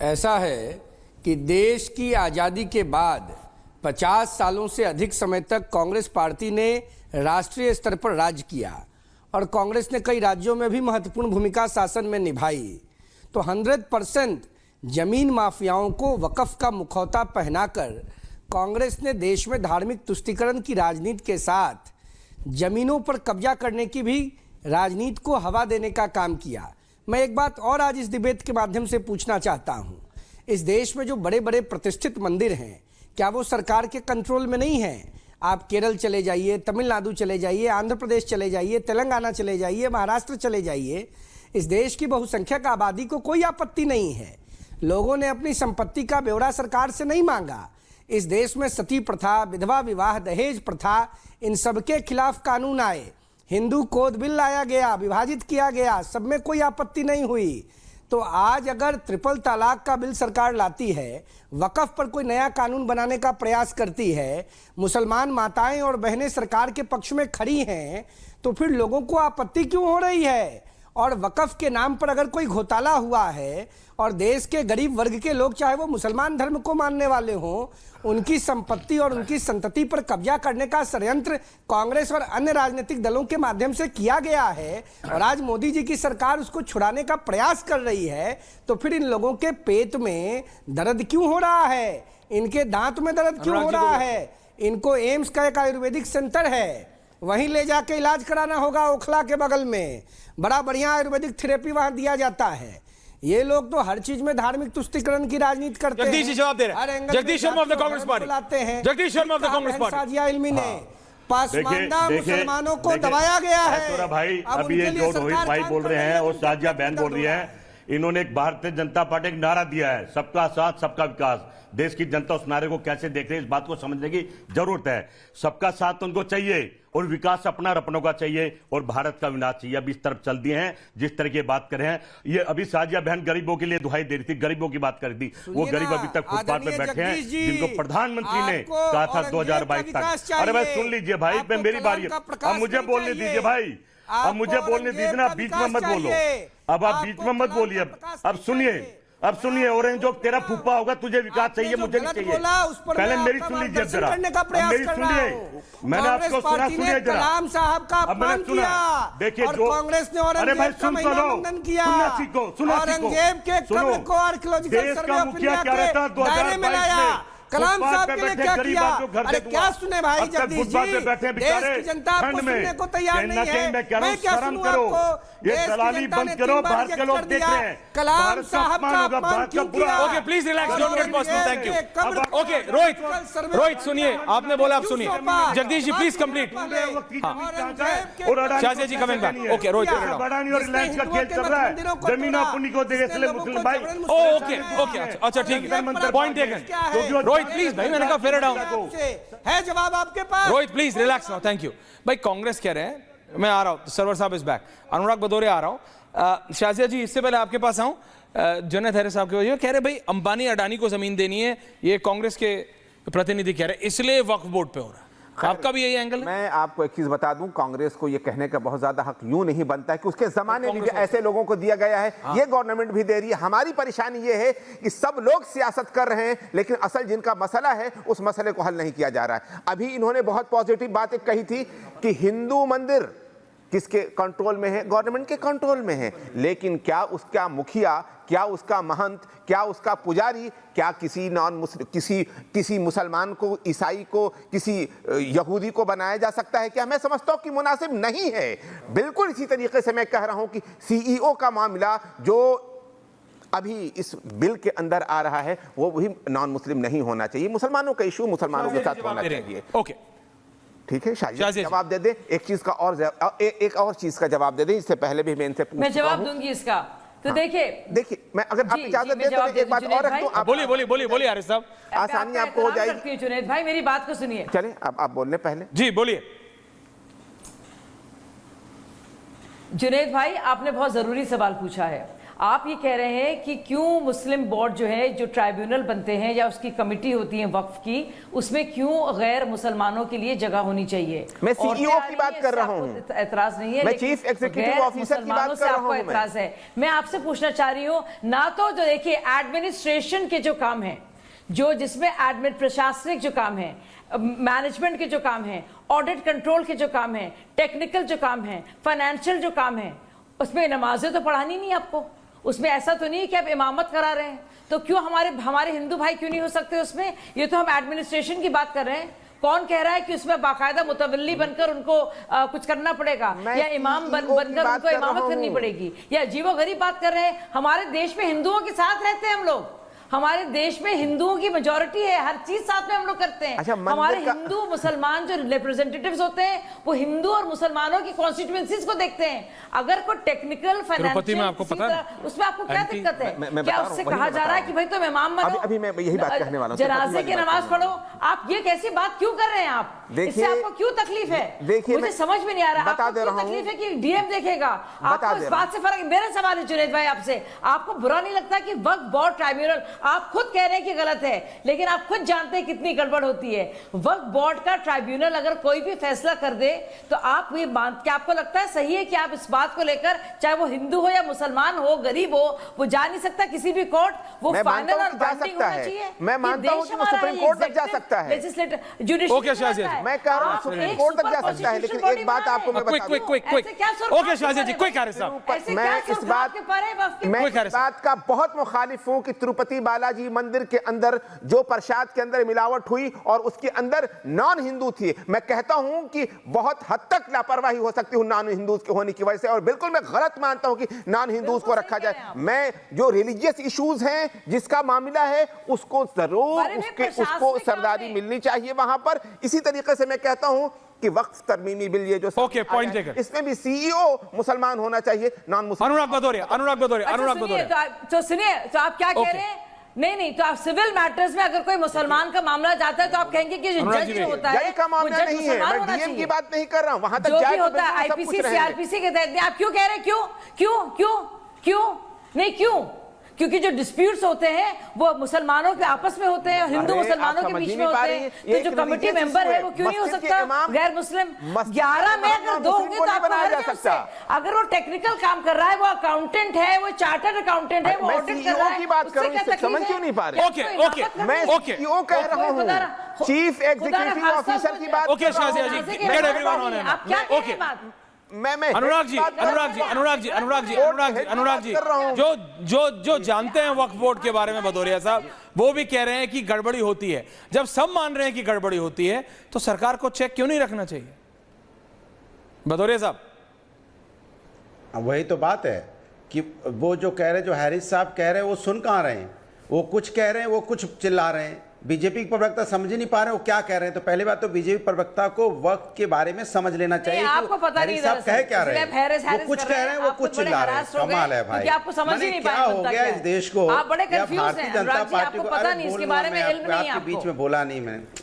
ऐसा है कि देश की आज़ादी के बाद 50 सालों से अधिक समय तक कांग्रेस पार्टी ने राष्ट्रीय स्तर पर राज किया और कांग्रेस ने कई राज्यों में भी महत्वपूर्ण भूमिका शासन में निभाई। तो 100% जमीन माफियाओं को वक्फ का मुखौटा पहनाकर कांग्रेस ने देश में धार्मिक तुष्टीकरण की राजनीति के साथ जमीनों पर कब्जा करने की भी राजनीति को हवा देने का काम किया। मैं एक बात और आज इस डिबेट के माध्यम से पूछना चाहता हूं, इस देश में जो बड़े बड़े प्रतिष्ठित मंदिर हैं, क्या वो सरकार के कंट्रोल में नहीं हैं? आप केरल चले जाइए, तमिलनाडु चले जाइए, आंध्र प्रदेश चले जाइए, तेलंगाना चले जाइए, महाराष्ट्र चले जाइए, इस देश की बहुसंख्यक आबादी को कोई आपत्ति नहीं है। लोगों ने अपनी संपत्ति का ब्यौरा सरकार से नहीं मांगा। इस देश में सती प्रथा, विधवा विवाह, दहेज प्रथा, इन सबके खिलाफ कानून आए, हिंदू कोड बिल लाया गया, विभाजित किया गया, सब में कोई आपत्ति नहीं हुई। तो आज अगर ट्रिपल तलाक का बिल सरकार लाती है, वक्फ पर कोई नया कानून बनाने का प्रयास करती है, मुसलमान माताएं और बहनें सरकार के पक्ष में खड़ी हैं, तो फिर लोगों को आपत्ति क्यों हो रही है? और वक्फ के नाम पर अगर कोई घोटाला हुआ है और देश के गरीब वर्ग के लोग, चाहे वो मुसलमान धर्म को मानने वाले हों, उनकी संपत्ति और उनकी संतति पर कब्जा करने का षड्यंत्र कांग्रेस और अन्य राजनीतिक दलों के माध्यम से किया गया है और आज मोदी जी की सरकार उसको छुड़ाने का प्रयास कर रही है, तो फिर इन लोगों के पेट में दर्द क्यों हो रहा है? इनके दांत में दर्द क्यों हो रहा है? इनको एम्स का एक आयुर्वेदिक सेंटर है, वहीं ले जाके इलाज कराना होगा। ओखला के बगल में बड़ा बढ़िया आयुर्वेदिक थेरेपी वहां दिया जाता है। ये लोग तो हर चीज में धार्मिक तुष्टीकरण की राजनीति करते हैं। जगदीश जवाब दे रहे हैं। Jagdish Sharma of the Congress party लाते हैं। Jagdish Sharma of the Congress party. Shazia Ilmi ने पासमानदा मुसलमानों को दबाया गया है। भाई अभी ये जो रोहित भाई बोल रहे हैं और साजिया बहन बोल रही है, इन्होंने एक भारतीय जनता पार्टी का नारा दिया है, सबका साथ सबका विकास। देश की जनता उस नारे को कैसे देख रही है, इस बात को समझने की जरूरत है। सबका साथ उनको चाहिए और विकास अपना अपनों का चाहिए और भारत का विनाश चाहिए। अभी इस तरफ चल दिए हैं जिस तरह की बात कर रहे हैं। ये अभी साजिया बहन गरीबों के लिए दुहाई दे रही थी, गरीबों की बात कर रही थी। वो गरीब अभी तक फुटपाथ पे बैठे हैं, जिनको प्रधानमंत्री ने कहा था 2022 तक। अरे भाई सुन लीजिए भाई, मेरी बारी है, अब मुझे बोलने दीजिए भाई, अब मुझे बोलने दीजिए ना, बीच में मत बोलो। अब आप बीच में मत बोलिए। अब सुनिए, अब सुनिए, ऑरेंज जो तेरा फूफा होगा, तुझे विकास चाहिए, मुझे नहीं चाहिए। पहले मेरी सुन लीजिए जरा, मेरी सुनिए, मैंने आपको सुना, सुनिए जरा। कलाम साहब का अपमान किया, देखिए जो कांग्रेस ने अरे भाई सुन तो लो, सुनना सीखो, सुनना सीखो। औरंगजेब के कब्र को आर्कियोलॉजिकल सर्वे ऑफ इंडिया के दायरे में लाया। कलाम साहब के लिए क्या किया? अरे क्या सुने भाई जगदीश जी, देश की जनता आपको सुनने को तैयार नहीं है। मैं क्या सुनूं आपको? ये दलाली बंद करो, बाहर के लोग देख रहे हैं। कलाम साहब का अपमान क्यों किया? Okay please relax, don't get personal, thank you. Okay Rohit सुनिए, आपने बोला, आप सुनिए। Jagdish ji please complete. Shazia ji coming back. Okay Rohit, Adani और रिलायंस का खेल चल रहा है, जमीन अपनी को देंगे इसलिए मुस्लिम भाई। ओके ओके, अच्छा ठीक है, पॉइंट टेकन। रोहित प्लीज भाई, मैंने कहा फेयर डाउन है जवाब आपके पास। Rohit please relax now, thank you. भाई कांग्रेस कह रहे हैं, मैं आ रहा हूं, सरवर साहब इज बैक, अनुराग भदौरिया आ रहा हूं। शाजिया जी इससे पहले आपके पास आऊं, जुनैद हैरिस साहब के वजह कह रहे भाई अंबानी अडानी को जमीन देनी है, ये कांग्रेस के प्रतिनिधि कह रहे हैं, इसलिए वक्फ बोर्ड पे हो रहा है। आपका भी यही एंगल है? मैं आपको एक चीज बता दूं, कांग्रेस को ये कहने का बहुत ज्यादा हक यूं नहीं बनता है कि उसके जमाने में भी ऐसे लोगों को दिया गया है। ये गवर्नमेंट भी दे रही है। हमारी परेशानी ये है कि सब लोग सियासत कर रहे हैं, लेकिन असल जिनका मसला है उस मसले को हल नहीं किया जा रहा है। अभी इन्होंने बहुत पॉजिटिव बात एक कही थी कि हिंदू मंदिर किसके कंट्रोल में है? गवर्नमेंट के कंट्रोल में है। लेकिन क्या उसका मुखिया, क्या उसका महंत, क्या उसका पुजारी, क्या किसी नॉन मुस्लिम, किसी मुसलमान को, ईसाई को, किसी यहूदी को बनाया जा सकता है? क्या मैं समझता हूं कि मुनासिब नहीं है। बिल्कुल इसी तरीके से मैं कह रहा हूं कि सीईओ का मामला जो अभी इस बिल के अंदर आ रहा है, वो भी नॉन मुस्लिम नहीं होना चाहिए। मुसलमानों का इशू मुसलमानों के साथ होना चाहिए। ओके ठीक है, शाजिया जवाब दे दे। एक चीज का और एक और चीज का जवाब दे दे, इससे पहले भी मैं इनसे पूछता हूं। मैं जवाब दूंगी इसका। तो देखिए, मैं अगर आप इजाजत दें तो एक बात और रख दूं। बोलिए आरिफ साहब, आसानी आपको हो जाएगी। जुनैद भाई मेरी बात को सुनिए। चलें आप बोलने पहले। जी बोलिए। जुनैद भाई आपने बहुत जरूरी सवाल पूछा है। आप ये कह रहे हैं कि क्यों मुस्लिम बोर्ड जो है, जो ट्राइब्यूनल बनते हैं या उसकी कमेटी होती है वक्फ की, उसमें क्यों गैर मुसलमानों के लिए जगह होनी चाहिए? मैं सीईओ की बात कर रहा हूं, एतराज नहीं है, मैं लेकिन चीफ एग्जीक्यूटिव गैर ऑफिसर की बात मुसलमानों कर से रहा आपको हूं। एतराज है। मैं आपसे पूछना चाह रही हूं, ना तो जो देखिए एडमिनिस्ट्रेशन के जो काम है, जो जिसमें एडमिन प्रशासनिक जो काम है, मैनेजमेंट के जो काम है, ऑडिट कंट्रोल के जो काम है, टेक्निकल जो काम है, फाइनेंशियल जो काम है, उसमें नमाजें तो पढ़ानी नहीं आपको, उसमें ऐसा तो नहीं है कि आप इमामत करा रहे हैं, तो क्यों हमारे हिंदू भाई क्यों नहीं हो सकते उसमें? ये तो हम एडमिनिस्ट्रेशन की बात कर रहे हैं। कौन कह रहा है कि उसमें बाकायदा मुतवल्ली बनकर उनको कुछ करना पड़ेगा, या इमाम बनकर उनको इमामत करनी पड़ेगी, या अजीबो गरीब बात कर रहे हैं? हमारे देश में हिंदुओं के साथ रहते हैं हम लोग, हमारे देश में हिंदुओं की मेजॉरिटी है, हर चीज साथ में हम लोग करते हैं। अच्छा, हमारे हिंदू मुसलमान जो रिप्रेजेंटेटिव्स होते हैं वो हिंदू और मुसलमानों की कॉन्स्टिट्यूएंसीज को देखते हैं। अगर कोई टेक्निकल फाइनेंशियल आपको पता है उसमें आपको क्या दिक्कत है? मैं क्या उससे कहा जा रहा है कि भाई तुम इमाम बनो? अभी मैं यही बात कहने वाला हूं। जनाजे की नमाज पढ़ो, आप ये कैसी बात क्यों कर रहे हैं? आप इससे आपको क्यों तकलीफ है? देखिए, मुझे समझ में नहीं आ रहा, बता दे रहा हूं, तकलीफ है कि डीएम देखेगा आपको, इस बात से फर्क? मेरा सवाल है जुनैद भाई आपसे, आपको बुरा नहीं लगता कि वक्फ बोर्ड ट्राइब्यूनल, आप खुद कह रहे हैं कि गलत है, लेकिन आप खुद जानते हैं कितनी गड़बड़ होती है? वक्फ बोर्ड का ट्राइब्यूनल अगर कोई भी फैसला कर दे तो आप ये बात, क्या आपको लगता है सही है कि आप इस बात को लेकर, चाहे वो हिंदू हो या मुसलमान हो, गरीब हो, वो जा नहीं सकता किसी भी कोर्ट? वो फाइनल और बाइंडिंग होना चाहिए। मैं मानता हूं कि वो सुप्रीम कोर्ट तक जा सकता है, ओके शाहजी, मैं कह रहा हूं सुप्रीम कोर्ट तक जा सकता है, लेकिन एक बात आपको मैं बता दूं, ओके शाहजी जी, क्विक आरिफ साहब, मैं इस बात का बहुत मुखालिफ हूं कि तिरुपति बालाजी मंदिर के अंदर जो प्रसाद के अंदर मिलावट हुई और उसके अंदर नॉन हिंदू थी, मैं कहता हूं कि बहुत हद तक लापरवाही हो सकती है नॉन हिंदूज के होने की वजह से, और बिल्कुल मैं गलत मानता हूं कि नॉन हिंदूज को रखा जाए। मैं जो रिलीजियस इश्यूज हैं, जिसका मामला है, उसको जरूर उसको सरदारी मिलनी चाहिए वहां पर। इसी तरीके से मैं कहता हूं कि वक्फ तरमीमी बिल ये जो पॉइंट टेकन, इसमें भी सीईओ मुसलमान होना चाहिए, नॉन मुसलमान। अनुराग भदौरिया तो सुनिए, तो आप क्या कह रहे हैं? नहीं, तो आप सिविल मैटर्स में अगर कोई मुसलमान का मामला जाता है तो आप कहेंगे कि जो जज होता है, जज का मामला नहीं है, मैं डीएम की बात नहीं कर रहा हूं, वहां तक जो भी जाए होता है आईपीसी सीआरपीसी के तहत। आप क्यों कह रहे हैं? क्यों? क्योंकि जो डिस्प्यूट्स होते हैं वो मुसलमानों के आपस में होते हैं और हिंदू मुसलमानों के बीच में होते हैं, तो जो कमेटी मेंबर है वो क्यों नहीं हो सकता गैर मुस्लिम? 11 में अगर 2 होंगे तो आपको बनाया जा सकता। अगर वो टेक्निकल काम कर रहा है, वो अकाउंटेंट है, वो चार्टर्ड अकाउंटेंट है, वो ऑडिट कर रहा है, की बात करूं, समझ क्यों नहीं पा रहे? मैं सीईओ कह रहा हूं, चीफ एग्जीक्यूटिव ऑफिसर की बात। Okay Shahji ji, get everyone on आप क्या कह रहे हैं बात? मैं अनुराग जी जो जानते हैं वक्फ बोर्ड के बारे में भदौरिया साहब, वो भी कह रहे हैं कि गड़बड़ी होती है। जब सब मान रहे हैं कि गड़बड़ी होती है तो सरकार को चेक क्यों नहीं रखना चाहिए? भदौरिया साहब, वही तो बात है कि वो जो कह रहे, जो हैरिस साहब कह रहे हैं, वो सुन कहाँ रहे हैं? वो कुछ कह रहे हैं, वो कुछ चिल्ला रहे हैं। बीजेपी के प्रवक्ता समझ ही नहीं पा रहे वो क्या कह रहे हैं। तो पहली बात तो बीजेपी प्रवक्ता को वक्त के बारे में समझ लेना चाहिए। आपको पता नहीं साहब कह क्या रहे हैं? वो कुछ कह रहे हैं, वो कुछ चिल्ला रहे हैं। कमाल है भाई, आपको समझ ही नहीं क्या हो गया इस देश को? आप बड़े कंफ्यूज हैं, भारतीय जनता पार्टी को पता नहीं इसके बारे में इल्म नहीं है, आपके बीच में बोला नहीं मैं।